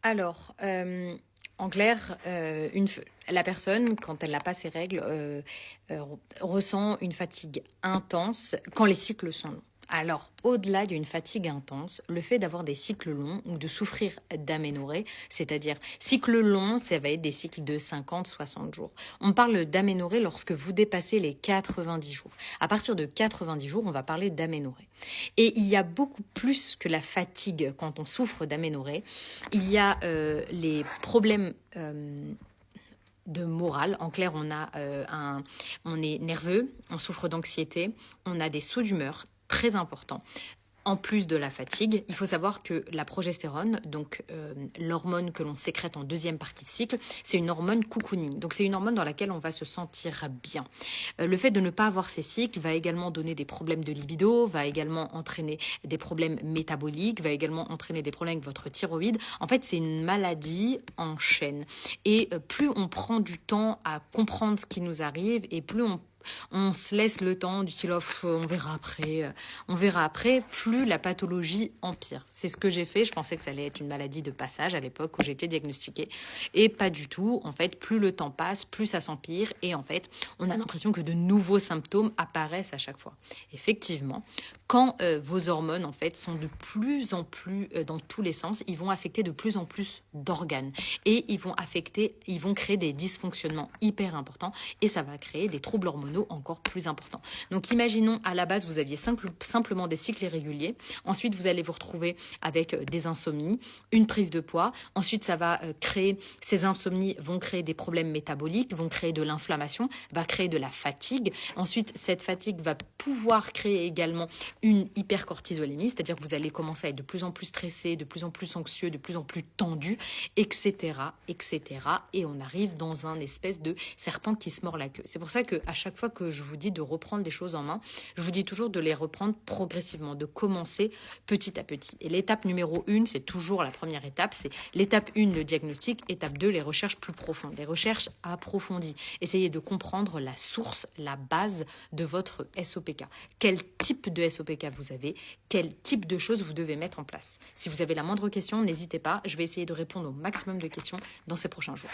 Alors, en clair, la personne, quand elle n'a pas ses règles, ressent une fatigue intense quand les cycles sont longs. Alors, au-delà d'une fatigue intense, le fait d'avoir des cycles longs ou de souffrir d'aménorrhée, c'est-à-dire cycles longs, ça va être des cycles de 50-60 jours. On parle d'aménorrhée lorsque vous dépassez les 90 jours. À partir de 90 jours, on va parler d'aménorrhée. Et il y a beaucoup plus que la fatigue quand on souffre d'aménorrhée. Il y a les problèmes de morale. En clair, on est nerveux, on souffre d'anxiété, on a des sauts d'humeur très importants. En plus de la fatigue, il faut savoir que la progestérone, donc l'hormone que l'on sécrète en deuxième partie de cycle, c'est une hormone cocooning. Donc c'est une hormone dans laquelle on va se sentir bien. Le fait de ne pas avoir ces cycles va également donner des problèmes de libido, va également entraîner des problèmes métaboliques, va également entraîner des problèmes avec votre thyroïde. En fait, c'est une maladie en chaîne. Et plus on prend du temps à comprendre ce qui nous arrive et plus on se laisse le temps du style off, on verra après, plus la pathologie empire. C'est ce que j'ai fait, je pensais que ça allait être une maladie de passage à l'époque où j'étais diagnostiquée, et pas du tout. En fait, plus le temps passe, plus ça s'empire, et en fait, on a l'impression que de nouveaux symptômes apparaissent à chaque fois. Effectivement, quand vos hormones, en fait, sont de plus en plus dans tous les sens, ils vont affecter de plus en plus d'organes, et ils vont créer des dysfonctionnements hyper importants, et ça va créer des troubles hormonaux encore plus importants. Donc imaginons à la base vous aviez simplement des cycles irréguliers, ensuite vous allez vous retrouver avec des insomnies, une prise de poids, ensuite ça va créer, ces insomnies vont créer des problèmes métaboliques, vont créer de l'inflammation, va créer de la fatigue, ensuite cette fatigue va pouvoir créer également une hypercortisolémie, c'est-à-dire que vous allez commencer à être de plus en plus stressé, de plus en plus anxieux, de plus en plus tendu, etc., etc. Et on arrive dans un espèce de serpent qui se mord la queue. C'est pour ça qu'à chaque fois que je vous dis de reprendre des choses en main, je vous dis toujours de les reprendre progressivement, de commencer petit à petit. Et l'étape numéro 1, c'est toujours la première étape, c'est l'étape 1, le diagnostic, étape 2, les recherches plus profondes, les recherches approfondies. Essayez de comprendre la source, la base de votre SOPK. Quel type de SOPK vous avez, quel type de choses vous devez mettre en place. Si vous avez la moindre question, n'hésitez pas, je vais essayer de répondre au maximum de questions dans ces prochains jours.